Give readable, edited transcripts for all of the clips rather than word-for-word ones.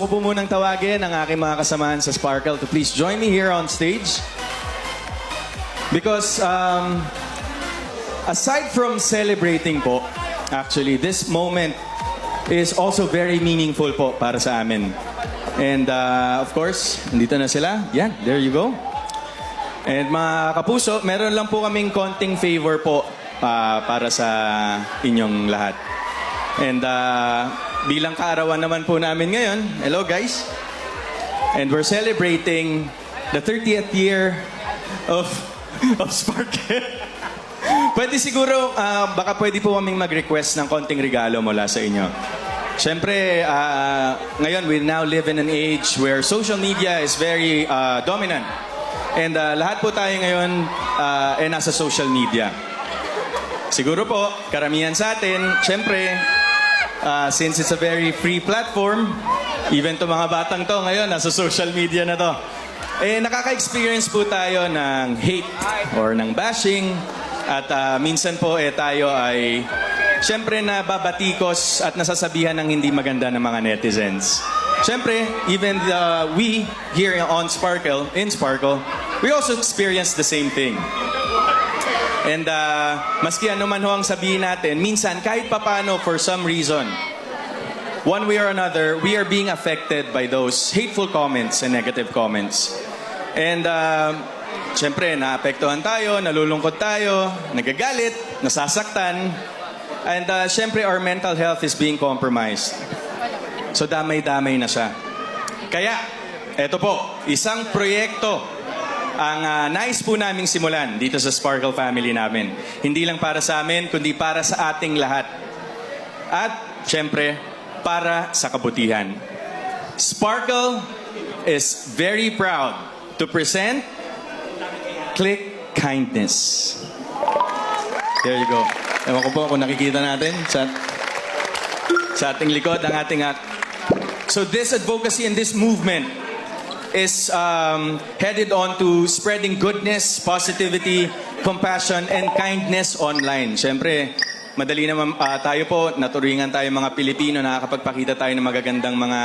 Ako po munang tawagin ang aking mga kasamahan sa Sparkle to please join me here on stage. Because aside from celebrating po, actually, this moment is also very meaningful po para sa amin. And of course, nandito na sila. Yan, there you go. And mga kapuso, meron lang po kaming konting favor po para sa inyong lahat. And bilang kaarawan naman po namin ngayon, hello guys. And we're celebrating the 30th year of Sparkle. Pwede siguro, baka pwede po kaming mag-request ng konting regalo mula sa inyo. Siyempre, ngayon we now live in an age where social media is very dominant. And lahat po tayo ngayon nasa social media. Siguro po, karamihan sa atin, siyempre, since it's a very free platform, even to mga batang to ngayon, nasa social media na to. Nakaka-experience po tayo ng hate or ng bashing. At minsan po tayo ay siyempre nababatikos at nasasabihan ng hindi maganda ng mga netizens. Siyempre, even we here on Sparkle, we also experience the same thing. And maski ano man ho ang sabihin natin, minsan kahit papano for some reason, one way or another, we are being affected by those hateful comments and negative comments. And syempre, naapektuhan tayo, nalulungkot tayo, nagagalit, nasasaktan. And syempre, our mental health is being compromised. So damay-damay na siya. Kaya, eto po, isang proyekto ang nais po naming simulan dito sa Sparkle family namin. Hindi lang para sa amin, kundi para sa ating lahat. At, syempre, para sa kabutihan. Sparkle is very proud to present Click Kindness. There you go. Ewan ko po kung nakikita natin sa ating likod, ang ating So this advocacy and this movement is headed on to spreading goodness, positivity, compassion, and kindness online. Siyempre, madali naman tayo po, naturingan tayo mga Pilipino, nakakapagpakita tayo ng magagandang mga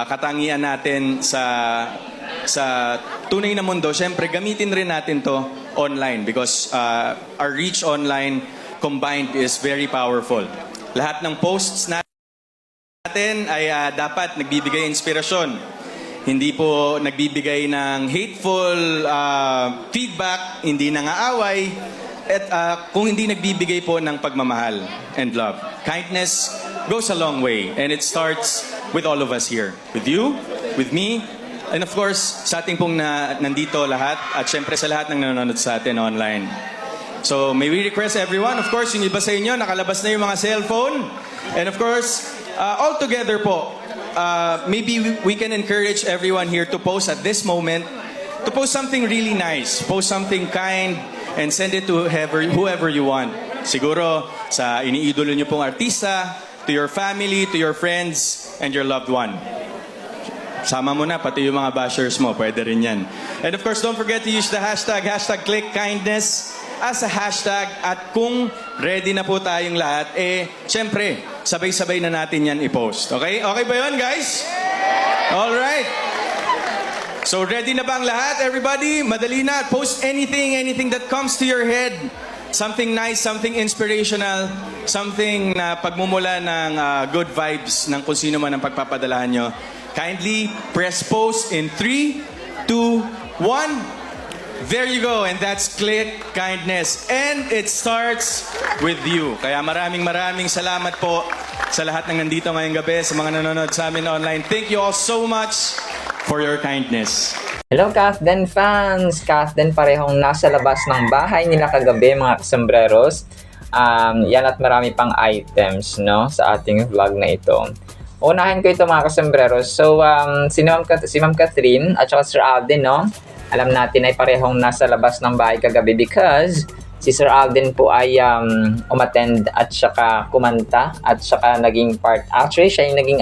katangian natin sa tunay na mundo. Siyempre, gamitin rin natin to online because our reach online combined is very powerful. Lahat ng posts natin ay dapat nagbibigay inspirasyon. Hindi po nagbibigay ng hateful feedback, hindi nangaaway, at kung hindi nagbibigay po ng pagmamahal and love. Kindness goes a long way, and it starts with all of us here. With you, with me, and of course, sa ating pong nandito lahat, at syempre sa lahat ng nanonood sa atin online. So, may we request everyone, of course, yung iba sa inyo, nakalabas na yung mga cellphone. And of course, all together po, maybe we can encourage everyone here to post at this moment, to post something really nice, post something kind, and send it to whoever you want. Siguro sa iniidolo nyo pong artista, to your family, to your friends, and your loved one. Sama mo na, pati yung mga bashers mo, pwede rin yan. And of course, don't forget to use the hashtag #ClickKindness as a hashtag. At kung ready na po tayong lahat, syempre, sabay-sabay na natin yan i-post. Okay? Okay ba yun, guys? Alright. So, ready na ba ang lahat, everybody? Madali na. Post anything that comes to your head. Something nice, something inspirational, something na pagmumula ng good vibes ng kung sino man ang pagpapadalahan nyo. Kindly press post in 3, 2, 1. There you go, and that's Click Kindness. And it starts with you. Kaya maraming salamat po sa lahat ng nandito ngayong gabi, sa mga nanonood sa amin online. Thank you all so much for your kindness. Hello Kathden fans! Kathden parehong nasa labas ng bahay nila kagabi mga kasombreros. Yan at marami pang items no, sa ating vlog na ito. Unahin ko ito mga kasombreros. So, si Ma'am Catherine at saka Sir Alden, no? Alam natin ay parehong nasa labas ng bahay kagabi because si Sir Alden po ay umattend at saka kumanta at saka naging part. Actually, siya yung naging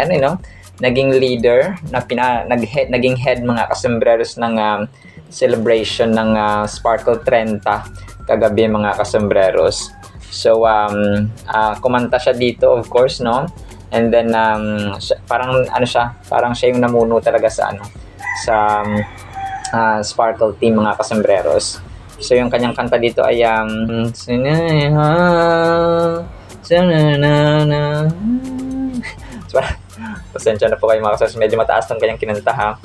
naging leader, naging head mga kasombreros ng celebration ng Sparkle 30 kagabi mga kasombreros. So, kumanta siya dito of course, no? And then parang ano siya, parang siya yung namuno talaga sa sa Sparkle team mga kasembreros. So yung kanyang kanta dito ay so, pasensya na po kayo mga kasembreros, medyo mataas ng kanyang kinanta ha.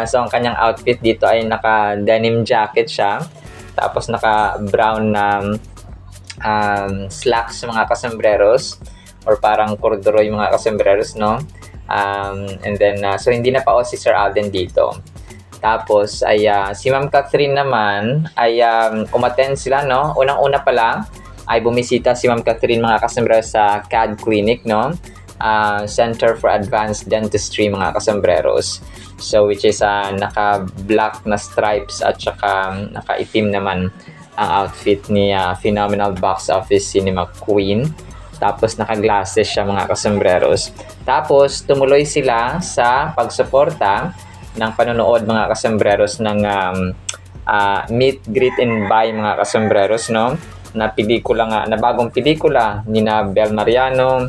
So ang kanyang outfit dito ay naka denim jacket siya, tapos naka brown slacks mga kasembreros, or parang corduroy mga kasembreros, no? And then, so hindi na pa si Sir Alden dito. Tapos, ay si Ma'am Catherine naman, ay umattend sila, no? Unang-una pa lang, ay bumisita si Ma'am Catherine mga kasembreros sa CAD Clinic, no? Center for Advanced Dentistry mga kasembreros. So, which is naka-black na stripes at saka naka-itim naman ang outfit ni Phenomenal Box Office Cinema Queen. Tapos naka-glasses siya mga kasembreros. Tapos tumuloy sila sa pagsuporta ng panonood mga kasembreros ng Meet, Greet and Buy mga kasembreros, no? Na pelikula na bagong pelikula nina Bel Mariano,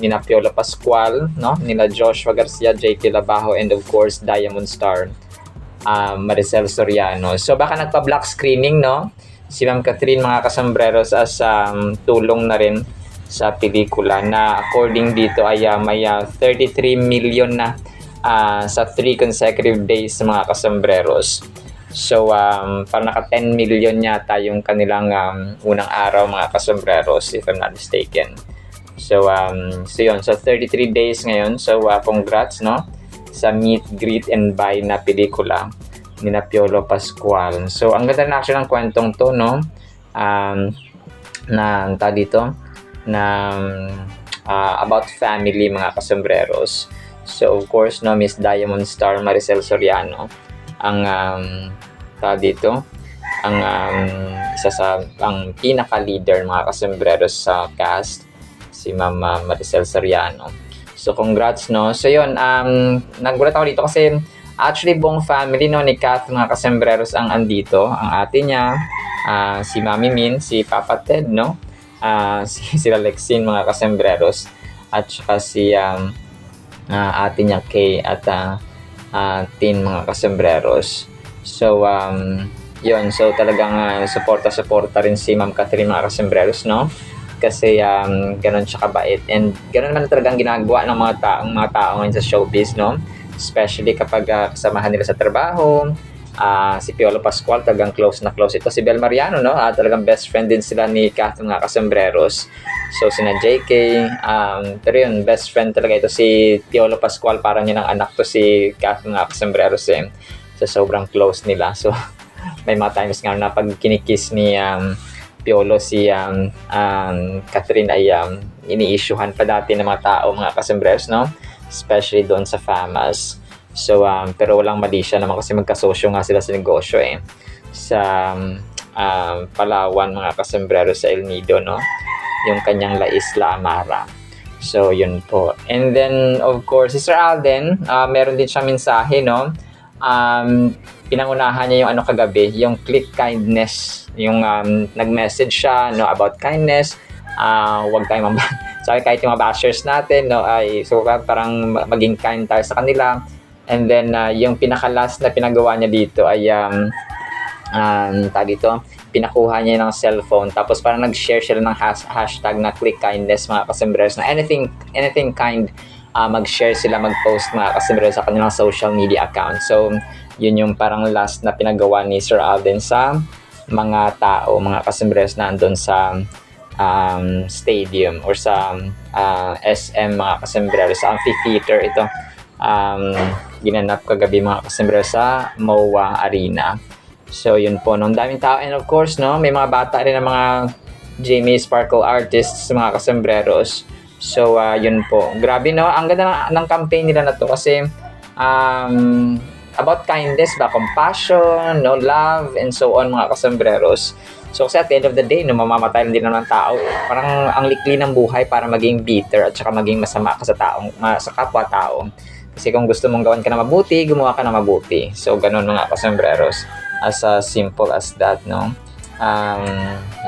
nina Piolo Pascual, no? Nila Joshua Garcia, JT Labajo, and of course Diamond Star, Maricel Soriano. So baka nagpa-black screening, no? Si Ma'am Catherine mga kasembreros as tulong na rin sa pelikula na according dito ay may 33 million na sa 3 consecutive days mga kasembreros. So parang naka 10 million yata yung kanilang unang araw mga kasembreros, if I'm not mistaken. So yun, so 33 days ngayon. So congrats, no, sa Meet, Greet and Buy na pelikula ni Piolo Pascual. So ang ganda na actually ng kwentong to, no, about family mga kasembreros. So of course, no, Miss Diamond Star Maricel Soriano ang isa sa pinaka-leader mga kasembreros sa cast, si Ma'am Maricel Soriano. So congrats, no. So yun, nagulat ako dito kasi actually buong family, no, ni Kath mga kasembreros ang andito. Ang ate niya, si Mami Min, si Papa Ted, no, sila Lexine mga kasembreros, at saka si ate niya Kay at Tin mga kasembreros. So yun, so talagang suporta rin si Ma'am Catherine mga kasembreros, no, kasi ganun siya kabait, and ganun man talagang ginagawa ng mga tao ngayon sa showbiz, no, especially kapag kasamahan nila sa trabaho. Si Piolo Pascual, talagang close na close ito. Si Bel Mariano, no, talagang best friend din sila ni Kath mga kasembreros. So sina JK, pero yun, best friend talaga ito si Piolo Pascual, parang yun ang anak to si Kath mga kasembreros, so sobrang close nila. So may mga times nga na pag kinikiss ni Piolo si Catherine ay ini-issuehan pa dati ng mga tao mga kasembreros, no, especially doon sa FAMAS. So pero walang mali siya naman kasi magkasosyo nga sila sa negosyo sa Palawan mga kasembreros, sa El Nido, no, yung kanyang La Isla Amara. So yun po. And then of course si Sir Alden, meron din siyang mensahe, no. Pinangunahan niya yung kagabi, yung click kindness, yung nag-message siya, no, about kindness. Huwag tayong kahit yung mga bashers natin, no, ay so parang maging kind tayo sa kanila. And then yung pinaka-last na pinagawa niya dito ay pinakuha niya ng cellphone, tapos parang nag-share sila ng hashtag na click kindness mga kasembreros, na anything kind, mag-share sila, mag-post mga kasembreros sa kanilang social media account. So yun yung parang last na pinagawa ni Sir Alden sa mga tao, mga kasembreros na andun sa stadium or sa SM mga kasembreros, sa amphitheater ito. Ginanap kagabi mga kasembreros sa MOA Arena. So yun po, nung daming tao, and of course, no, may mga bata rin ng mga Jamie Sparkle artists mga kasembreros. So yun po, grabe, no, ang ganda ng campaign nila na to kasi about kindness ba, compassion, no, love, and so on mga kasembreros. So kasi at the end of the day, no, mamamatay lang din naman tao. Parang ang likli ng buhay para maging bitter at saka maging masama ka sa kapwa-tao. Kasi kung gusto mong gawan ka na mabuti, gumawa ka na mabuti. So ganun mga kasembreros. As simple as that, no.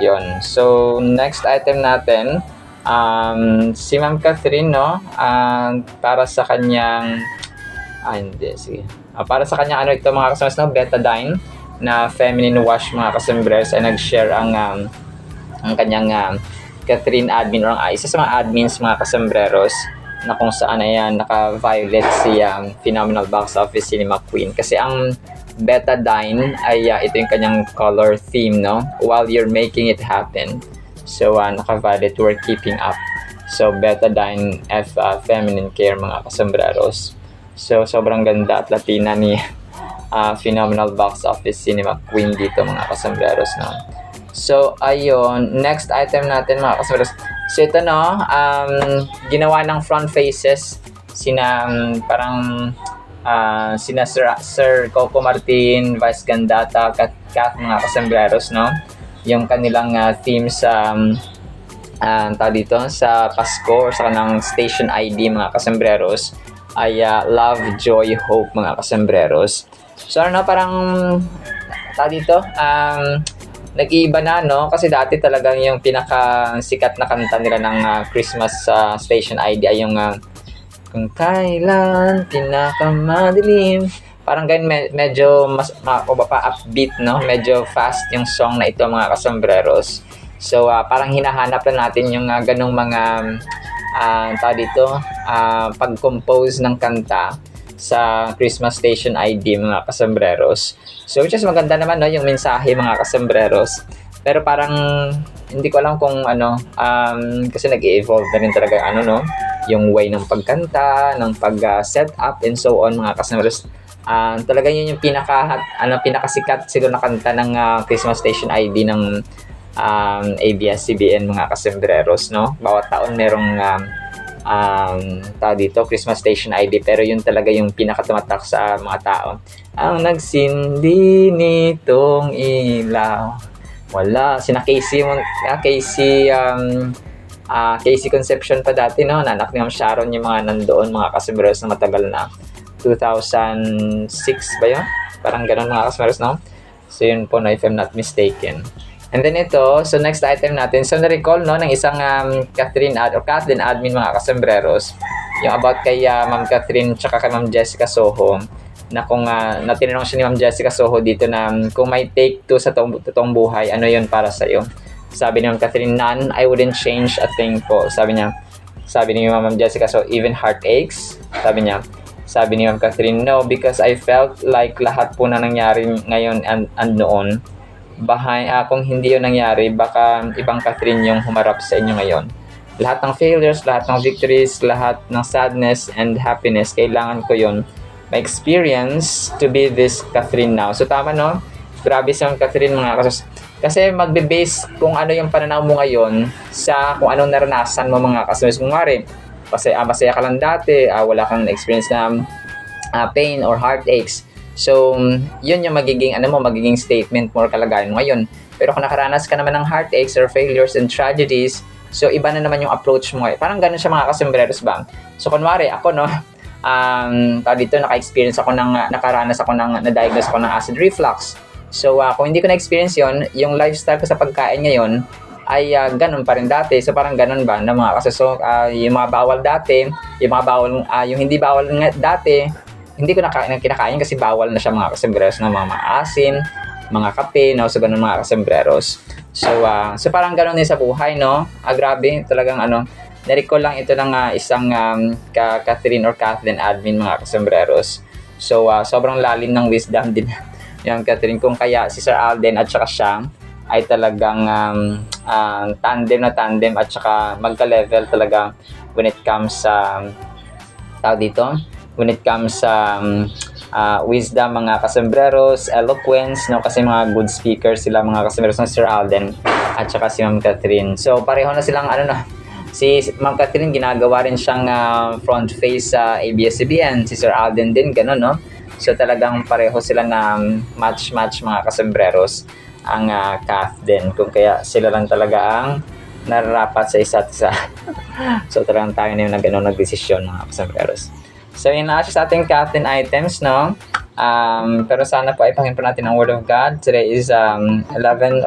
Yun. So next item natin Si Ma'am Catherine, no, para sa kanyang, hindi, sige. Para sa kanyang, ito mga kasambreros, no, Betadine na feminine wash mga kasambreros, ay nag-share ang kanyang Catherine admin or isa sa mga admins mga kasambreros na kung saan ayan naka-violet si Phenomenal Box Office Cinema Queen kasi ang Betadine ay ito yung kanyang color theme, no, while you're making it happen. So naka-violet, we're keeping up. So Betadine F feminine care mga kasambreros. So sobrang ganda at Latina ni Phenomenal Box Office Cinema Queen dito mga kasambreros, no. So, ayun. Next item natin mga kasambreros. So, ito no, ginawa ng front faces sina sina Sir Coco Martin, Vice Gandata, Kat mga kasambreros, no? Yung kanilang theme sa dito sa Pasko or sa kanang station ID mga kasambreros ay Love, Joy, Hope mga kasambreros. So, ano, parang dito, nag-iiba na, no? Kasi dati talagang yung pinaka-sikat na kanta nila ng Christmas Station ID ay yung Kung Kailan Pinakamadilim. Parang ganyan, medyo mas upbeat, no? Medyo fast yung song na ito mga kasambreros. So, parang hinahanap na natin yung ganong mga dito, pag-compose ng kanta sa Christmas Station ID mga kasambreros. So which is maganda naman, no, yung mensahe mga kasambreros. Pero parang hindi ko alam kung kasi nag-evolve na rin talaga no, yung way ng pagkanta, ng pag-set up and so on mga kasambreros. Talaga yun yung pinakasikat siguro na kanta ng Christmas Station ID ng ABS-CBN mga kasambreros, no. Bawat taon merong dito Christmas Station ID, pero yun talaga yung pinakatumatak sa mga tao. Ang nagsindi nitong ilaw, wala sina Casey Concepcion pa dati, no, nanak ni Ma'am Sharon, yung mga nandoon mga kasambreros na matagal na 2006 ba yun, parang ganun mga kasambreros, no. So yun po, no, if I'm not mistaken. And then ito, so next item natin. So na-recall, no, ng isang Kathleen admin mga kasambreros, yung about kay Ma'am Catherine tsaka kay Ma'am Jessica Soho, na kung natinanong siya ni Ma'am Jessica Soho dito na kung may take two sa totoong buhay, ano yun para sa'yo? Sabi ni Ma'am Catherine, none, I wouldn't change a thing po. Sabi ni Ma'am Jessica, so even heartaches? Sabi ni Ma'am Catherine, no, because I felt like lahat po na nangyari ngayon and noon, kung hindi yun nangyari, baka ibang Catherine yung humarap sa inyo ngayon. Lahat ng failures, lahat ng victories, lahat ng sadness and happiness, kailangan ko yun ma-experience to be this Catherine now. So tama, no? Grabe si Catherine mga kasos. Kasi magbe-base kung ano yung pananaw mo ngayon sa kung anong naranasan mo mga kasos. Kung mari, masaya ka lang dati, wala kang experience na pain or heartaches. So, yun yung magiging statement mo or kalagayan mo ngayon. Pero kung nakaranas ka naman ng heartaches or failures and tragedies, so iba na naman yung approach mo. Parang ganun siya mga kasambreros ba? So, kunwari, ako, no, dito nakaranas ako na-diagnose ako ng acid reflux. So, kung hindi ko na-experience yun, yung lifestyle ko sa pagkain ngayon ay ganun pa rin dati. So, parang ganun ba na mga kaso. So, yung mga bawal dati, yung hindi bawal dati, hindi ko kinakain kasi bawal na siya mga kasambreros, na mga maasin, mga kape, no? So ganun mga kasambreros. So parang ganun din sa buhay, no? Grabe, talagang na-recall lang ito ng isang Catherine or Kathleen admin mga kasambreros. So sobrang lalim ng wisdom din yung Catherine, kung kaya si Sir Alden at saka siya ay talagang tandem at saka magka-level talaga when it comes sa when it comes sa wisdom mga kasambreros, eloquence, no, kasi mga good speakers sila mga kasambreros ng Sir Alden at saka si Ma'am Catherine. So pareho na silang si Ma'am Catherine ginagawa rin siyang front face sa ABS-CBN, si Sir Alden din ganun, no. So talagang pareho sila na match mga kasambreros ang Kath din, kung kaya sila lang talaga ang nararapat sa isa't isa. So talagang tayo na yung nagdesisyon mga kasambreros. So yun na siya sa ating Kathleen items, no? Pero sana po ay pakinggan natin ang Word of God. Today is 11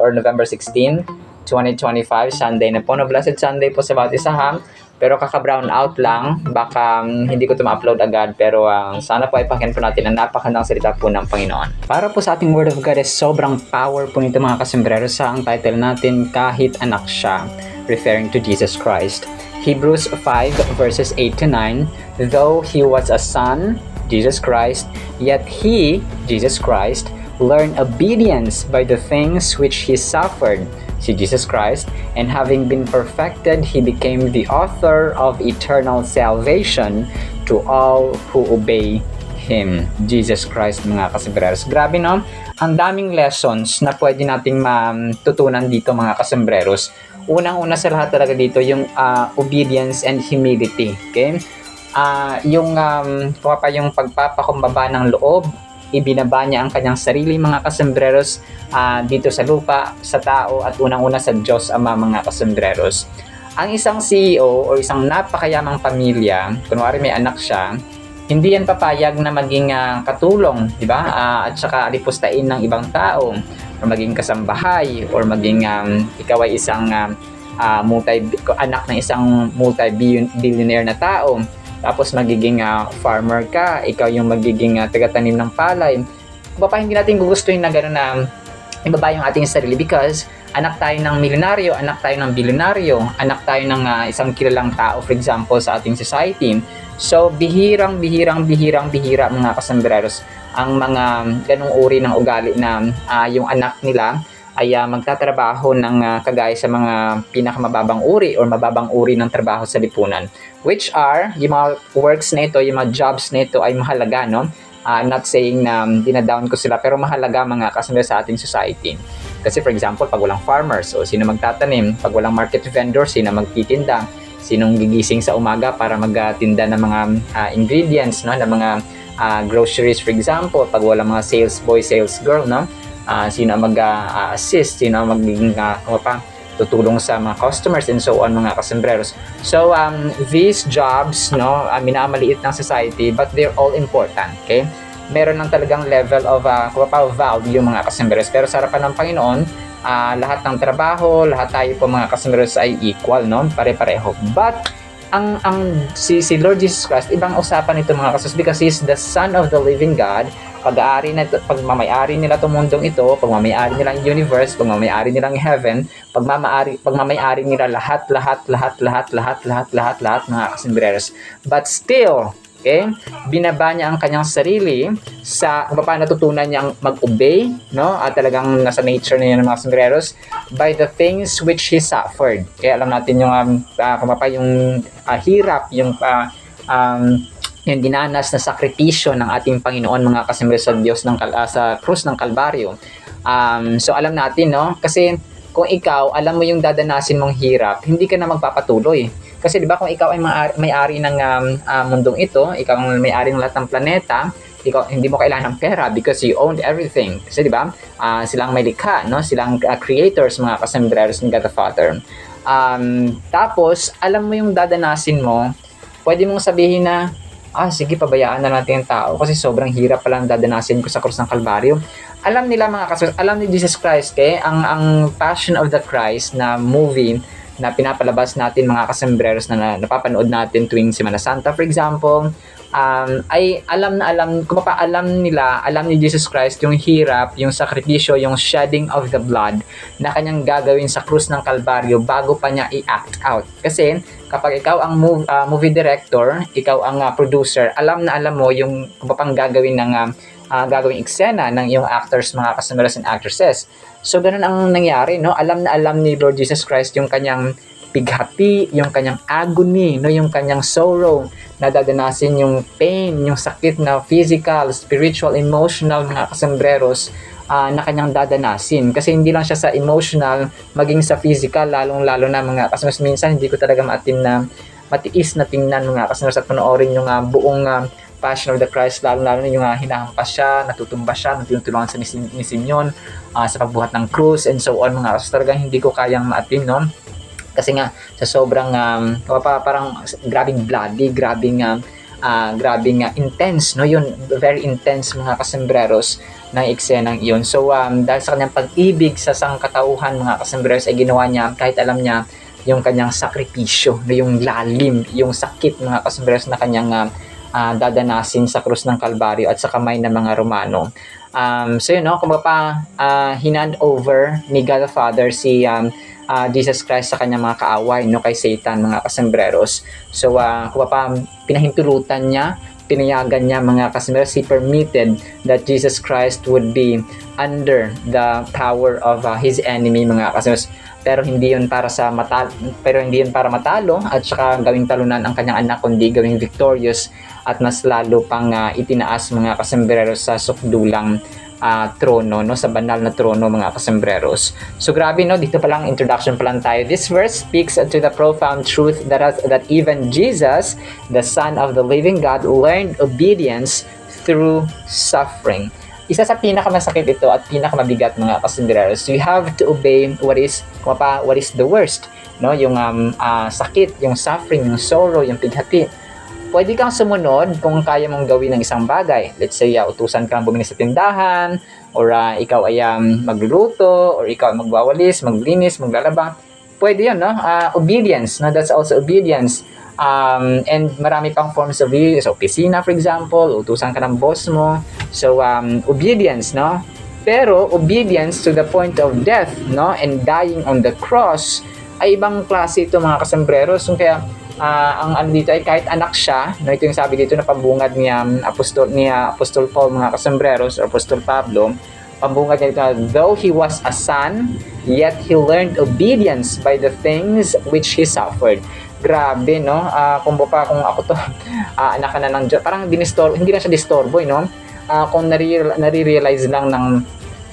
or November 16, 2025, Sunday na po. No, blessed Sunday po sa bawat isa ha. Pero kaka-brown out lang, baka hindi ko ito ma-upload agad, pero sana po ay pakinggan po natin ang napakandang salita po ng Panginoon. Para po sa ating Word of God is sobrang power po nito mga kasombrero sa ang title natin, Kahit Anak Siya, referring to Jesus Christ. Hebrews 5 verses 8 to 9, though he was a son, Jesus Christ, yet he, Jesus Christ, learned obedience by the things which he suffered, si Jesus Christ, and having been perfected, he became the author of eternal salvation to all who obey Him, Jesus Christ, mga kasembreros. Grabe no? Ang daming lessons na pwede nating matutunan dito mga kasembreros. Unang-una sa lahat talaga dito, yung obedience and humility. Okay? Yung pagpapakumbaba ng loob, ibinaba niya ang kanyang sarili mga kasembreros dito sa lupa, sa tao, at unang-una sa Diyos Ama mga kasembreros. Ang isang CEO o isang napakayamang pamilya, kunwari may anak siya, hindi yan papayag na maging katulong, di ba? At saka alipustain ng ibang tao, or maging kasambahay, or maging ikaw ay isang anak ng isang multi-billionaire na tao. Tapos magiging farmer ka, ikaw yung magiging taga-tanim ng palay. Baka hindi natin gugustuhin na gano'n na ibaba yung ating sarili because anak tayo ng milyonaryo, anak tayo ng bilyonaryo, anak tayo ng isang kilalang tao, for example, sa ating society. So, bihirang mga kasembreros ang mga ganong uri ng ugali na yung anak nila ay magtatrabaho ng kagaya sa mga pinakamababang uri or mababang uri ng trabaho sa lipunan. Which are, yung mga works na ito, yung mga jobs na ito ay mahalaga, no? I'm not saying na dinadown ko sila, pero mahalaga mga kasama sa ating society. Kasi for example, pag walang farmers, o sino magtatanim, pag walang market vendor, sino magtitinda, sinong gigising sa umaga para magtinda ng mga ingredients, no? Ng mga groceries, for example, pag walang mga sales boy, sales girl, no? Sino mag-assist, sino magiging tutulong sa mga customers and so on mga kasembreros. So these jobs, no, minamaliit ng society, but they're all important, okay? Meron lang talagang level of value mga kasembreros, pero sa harapan ng Panginoon, lahat ng trabaho, lahat tayo po mga kasembreros ay equal, no? Pare-pareho. But si Lord Jesus Christ, ibang usapan ito mga kasembreros because He's the Son of the living God. Pagmamayari nila itong mundong ito, pagmamayari nila ang universe, pagmamayari nila ang heaven, pagmamayari nila lahat mga kasembreros. But still, okay, binaba niya ang kanyang sarili sa kung paano natutunan niyang mag-obey, no? At talagang nasa nature na yan ng mga kasembreros by the things which He suffered. Okay, alam natin yung yung hirap, yung dinanas na sakripisyo ng ating Panginoon mga kasembreros sa Diyos sa krus ng Kalbaryo. So alam natin, no? Kasi kung ikaw, alam mo yung dadanasin mong hirap, hindi ka na magpapatuloy. Kasi di ba kung ikaw ay may-ari ng mundong ito, ikaw ang may-ari ng lahat ng planeta, ikaw hindi mo kailangan ng pera because you owned everything. Kasi di ba, silang may likha, no? Silang creators mga kasembreros ng God the Father. Tapos, alam mo yung dadanasin mo, pwede mong sabihin na, sige, pabayaan na natin yung tao kasi sobrang hirap palang dadanasin ko sa krus ng Kalbaryo. Alam nila mga kasembreros, alam ni Jesus Christ, ang Passion of the Christ na movie na pinapalabas natin mga kasembreros na napapanood natin tuwing Semana Santa, for example, ay alam ni Jesus Christ yung hirap, yung sakripisyo, yung shedding of the blood na kanyang gagawin sa krus ng Kalbaryo bago pa niya i-act out. Kasi kapag ikaw ang movie director, ikaw ang producer, alam mo yung kung paano gagawin ng gagawing eksena ng iyong actors, mga kasembreros and actresses. So ganun ang nangyari, no? Alam ni Lord Jesus Christ yung kanyang pighati, yung kanyang agony, no? Yung kanyang sorrow, nadadanasin yung pain, yung sakit na physical, spiritual, emotional, mga kasembreros na kanyang dadanasin. Kasi hindi lang siya sa emotional, maging sa physical, lalong-lalo na mga kasembreros. Minsan hindi ko talaga matiis na tingnan mga kasembreros at panoorin yung buong Passion of the Christ, lalo-lalo na yung hinahampas siya, natutumba siya, tinutulungan sa ni Simeon sa pagbuhat ng krus and so on mga kasembreros. Talagang hindi ko kayang maatim, no? Kasi nga sa sobrang parang grabing bloody, grabing grabe nga, intense, no? Yun, very intense mga kasembreros ng eksenang iyon. So, dahil sa kanyang pag-ibig sa sangkatauhan mga kasembreros ay ginawa niya kahit alam niya yung kanyang sakripisyo, no? Yung lalim, yung sakit mga kasembreros na kanyang dadanasin sa krus ng Kalbaryo at sa kamay ng mga Romano. So yun, no? Kung pa hinand over ni God the Father si Jesus Christ sa kanyang mga kaaway, no, kay Satan mga kasembreros. So kung pa pinahintulutan niya, pinayagan niya mga kasembreros, he permitted that Jesus Christ would be under the power of his enemy mga kasembreros. Pero hindi yun para matalo at saka gawing talunan ang kanyang anak, kundi gawing victorious at mas lalo pang itinaas mga kasembreros sa sukdulang trono, no, sa banal na trono mga kasembreros. So grabe, no, dito pa lang introduction pa lang tayo. This verse speaks to the profound truth that even Jesus, the Son of the living God, learned obedience through suffering. Isa sa pinakamasakit ito at pinakamabigat mga kasembreros, you have to obey what is the worst, no, yung sakit, yung suffering, yung sorrow, yung pighati. Pwede kang sumunod kung kaya mong gawin ng isang bagay. Let's say, utusan kang bumili sa tindahan, or ikaw ay magluluto, or ikaw ay magwawalis, maglinis, maglalaba. Pwede yun, no? Obedience, no? That's also obedience. And marami pang forms of obedience. Sa opisina, for example, utusan ka ng boss mo. So, obedience, no? Pero, obedience to the point of death, no? And dying on the cross, ay ibang klase ito mga kasembreros. So, kaya, ang ano dito ay kahit anak siya, no, ito yung sabi dito na pambungad ni Apostol Paul mga kasembreros, or Apostol Pablo, pambungad niya dito, though he was a son, yet he learned obedience by the things which he suffered. Grabe, no? Kung ako to, anak ka na ng Diyos, parang hindi na siya disturbo, no? Kung nare-realize lang ng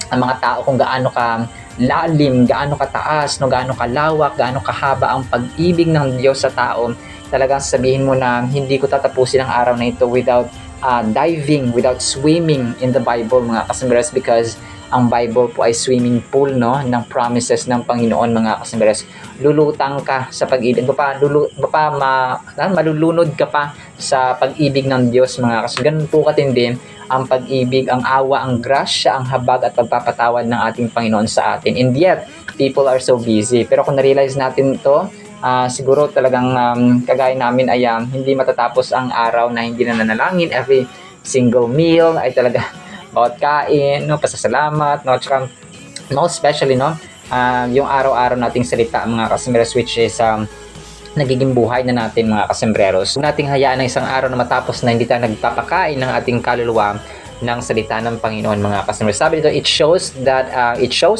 mga tao kung gaano ka lalim, gaano kataas, no, gaano kalawak, gaano kahaba ang pag-ibig ng Diyos sa tao, talagang sabihin mo na hindi ko tatapusin ang araw na ito without without swimming in the Bible mga kasembreros, because ang Bible po ay swimming pool, no, ng promises ng Panginoon mga kasembreros. Lulutang ka sa pag-ibig, malulunod ka pa sa pag-ibig ng Diyos mga kasembreros. Ganun po katindi ang pag-ibig, ang awa, ang grasya, ang habag at pagpapatawad ng ating Panginoon sa atin. And yet, people are so busy. Pero kung na-realize natin ito, siguro talagang kagaya namin ay hindi matatapos ang araw na hindi na nanalangin. Every single meal ay talaga bawat kain, no, pasasalamat, no, tsaka most especially, no, yung araw-araw nating salita mga kasembreros, which is nagiging buhay na natin mga kasembreros. Kung nating hayaan ng isang araw na matapos na hindi tayo nagpapakain ng ating kaluluwa ng salita ng Panginoon mga kasembreros. Sabi dito, it shows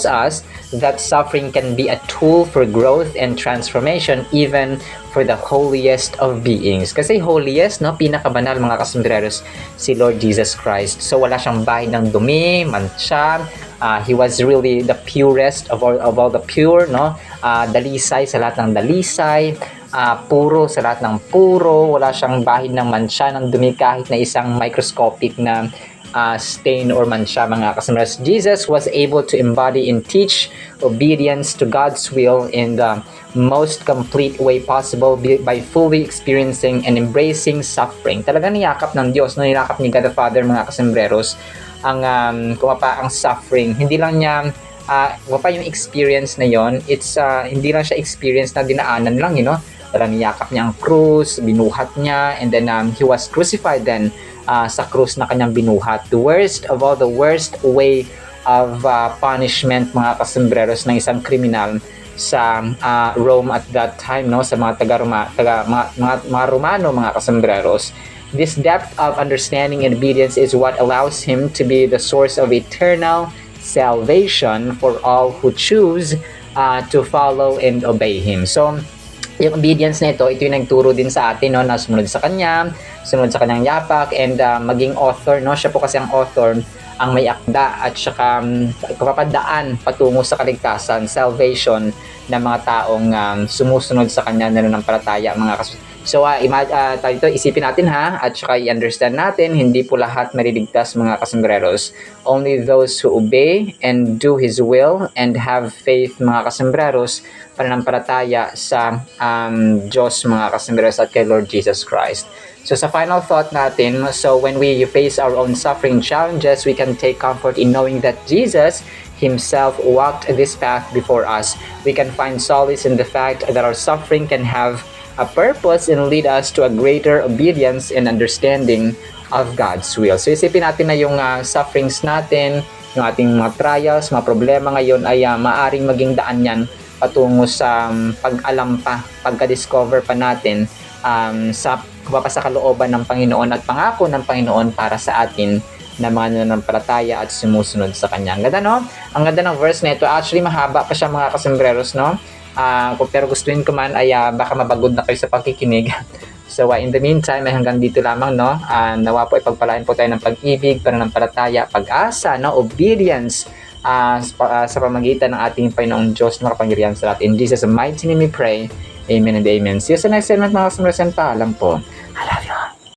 us that suffering can be a tool for growth and transformation even for the holiest of beings. Kasi holiest, no, pinakabanal mga kasembreros, si Lord Jesus Christ. So wala siyang bahid ng dumi, mancha. He was really the purest of all the pure, no? Dalisay sa lahat ng dalisay, puro sa lahat ng puro, wala siyang bahid ng mancha ng dumi kahit na isang microscopic na stain or mancha mga kasembreros. Jesus was able to embody and teach obedience to God's will in the most complete way possible by fully experiencing and embracing suffering. Talagang niyakap ng Diyos, no, niyakap ni God the Father mga kasembreros ang ang suffering. Hindi lang niya yung experience na yon, it's hindi lang siya experience na dinaanan lang, you know. Talagang niyakap niya ang krus, binuhat niya, and then he was crucified then sa krus na kanyang binuhat. The worst of all, the worst way of punishment mga kasembreros ng isang kriminal sa Rome at that time, no, sa mga mga Romano mga kasembreros. This depth of understanding and obedience is what allows him to be the source of eternal salvation for all who choose to follow and obey him. So yung obedience na ito yung nagturo din sa atin, no, na sumunod sa kanya, sunod sa kanyang yapak, and maging author, no, siya po kasi ang author, ang may akda at saka kapapadaan patungo sa kaligtasan, salvation ng mga taong sumusunod sa kanya na nanampalataya mga kasama. So, isipin natin at saka i-understand natin, hindi po lahat mariligtas mga kasembreros. Only those who obey and do His will and have faith mga kasembreros, pananampalataya sa Diyos mga kasembreros at kay Lord Jesus Christ. So sa final thought natin, so when we face our own suffering challenges, we can take comfort in knowing that Jesus himself walked this path before us. We can find solace in the fact that our suffering can have a purpose and lead us to a greater obedience and understanding of God's will. So isipin natin na yung sufferings natin, yung ating mga trials, mga problema ngayon ay maaring maging daan yan patungo sa pag-alam pa, pagka-discover pa natin sa kalooban ng Panginoon at pangako ng Panginoon para sa atin na mga nananampalataya at sumusunod sa Kanya. Ang ganda, no? Ang ganda ng verse na ito. Actually, mahaba pa siya mga kasembreros, no? Pero gustuin ko man ay baka mabagod na kayo sa pakikinig. So, in the meantime, ay hanggang dito lamang, no? Nawa po ipagpalain po tayo ng pag-ibig, pananampalataya, pag-asa, no? Obedience, sa pamagitan ng ating Panginoong Diyos na makapangyarihan sa lahat. In Jesus' mighty name we pray. Amen and amen. See you sa next segment mga kasembreros. Paalam po. I love you.